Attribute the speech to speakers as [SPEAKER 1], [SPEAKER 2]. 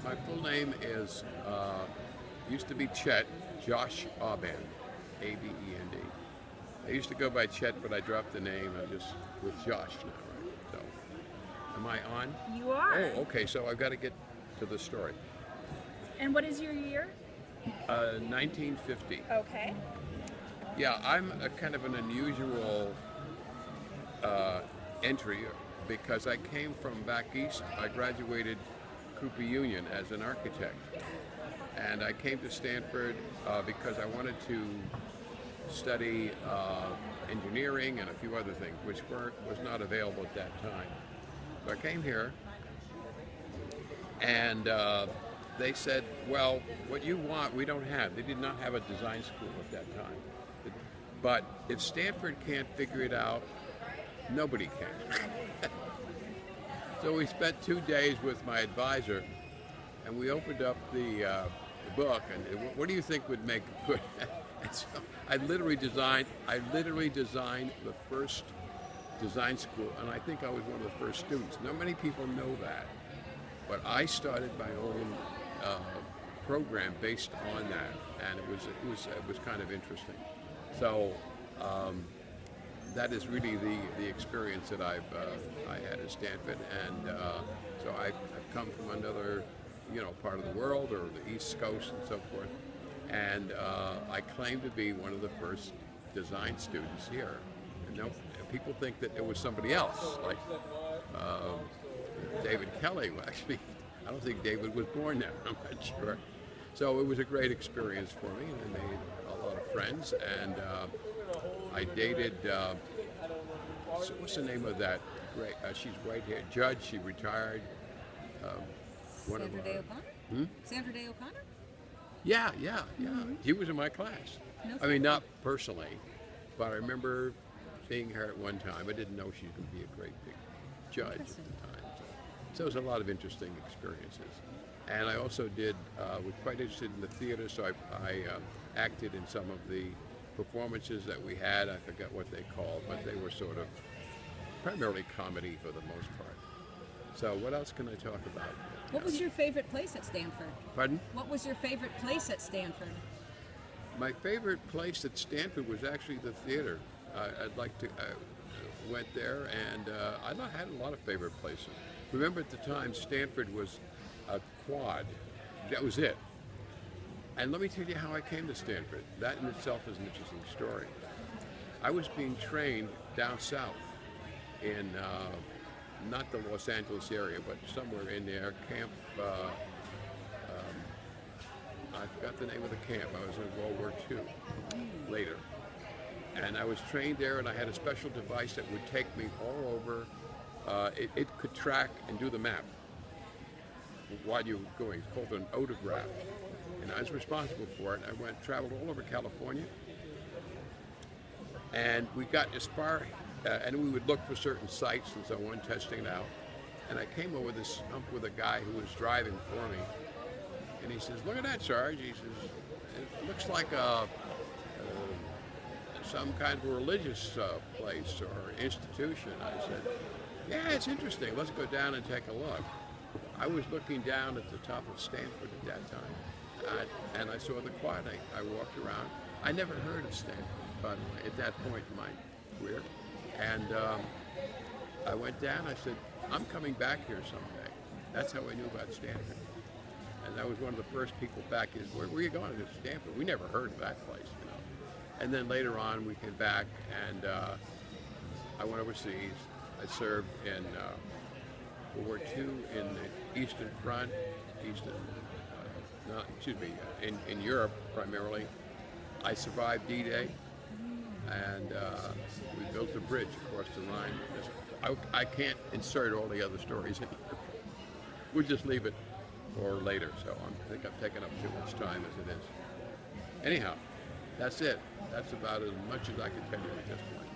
[SPEAKER 1] My full name is, used to be Chet, Josh Abend, A-B-E-N-D. I used to go by Chet, but I dropped the name. I'm just with Josh now, right? So, am I on?
[SPEAKER 2] You are.
[SPEAKER 1] Oh, okay, so I've got to get to the story.
[SPEAKER 2] And what is your year?
[SPEAKER 1] 1950.
[SPEAKER 2] Okay.
[SPEAKER 1] Yeah, I'm a kind of an unusual entry because I came from back east. I graduated Cooper Union as an architect. And I came to Stanford because I wanted to study engineering and a few other things, which was not available at that time. So I came here, and they said, well, what you want, we don't have. They did not have a design school at that time. But if Stanford can't figure it out, nobody can. So we spent 2 days with my advisor, and we opened up the book, and what do you think would make good? And so I literally designed the first design school, and I think I was one of the first students. Not many people know that, but I started my own program based on that, and it was kind of interesting. So that is really the experience that I had at Stanford, and so I've come from another part of the world, or the East Coast and so forth, and I claim to be one of the first design students here. And people think that it was somebody else, like David Kelly. Well, actually, I don't think David was born there. I'm not sure. So it was a great experience for me, and I made a lot of friends, and I dated, what's the name of that? She's white-haired judge. She retired.
[SPEAKER 3] Sandra Day O'Connor? Sandra Day O'Connor?
[SPEAKER 1] Yeah. She was in my class.
[SPEAKER 3] No
[SPEAKER 1] I mean, not personally, but I remember seeing her at one time. I didn't know she was going to be a great big judge at the time. So it was a lot of interesting experiences. And I also was quite interested in the theater, so I acted in some of the performances that we had. I forget what they called, but they were sort of primarily comedy for the most part. So what else can I talk about?
[SPEAKER 3] What was your favorite place at Stanford?
[SPEAKER 1] Pardon?
[SPEAKER 3] What was your favorite place at Stanford?
[SPEAKER 1] My favorite place at Stanford was actually the theater. I went there, and I had a lot of favorite places. Remember, at the time, Stanford was a quad. That was it. And let me tell you how I came to Stanford. That in itself is an interesting story. I was being trained down south in not the Los Angeles area, but somewhere in there, camp, I forgot the name of the camp. I was in World War II later. And I was trained there, and I had a special device that would take me all over. It could track and do the map while you were going. It's called an autograph. And I was responsible for it. I traveled all over California. And we got as far, and we would look for certain sites and so on, testing it out. And I came over this hump with a guy who was driving for me. And he says, "Look at that, Sarge." He says, "It looks like some kind of religious place or institution." I said, "Yeah, it's interesting. Let's go down and take a look." I was looking down at the top of Stanford at that time, and I saw the quad. I walked around. I never heard of Stanford, by the way, at that point in my career. And I went down. I said, "I'm coming back here someday." That's how I knew about Stanford. And I was one of the first people back. Where were you going to Stanford? We never heard of that place, And then later on, we came back, and I went overseas. I served in World War II in the Eastern Front, in Europe primarily. I survived D-Day, and we built a bridge across the line. I can't insert all the other stories in here. We'll just leave it for later, so I think I've taken up too much time as it is. Anyhow, that's it. That's about as much as I can tell you at this point.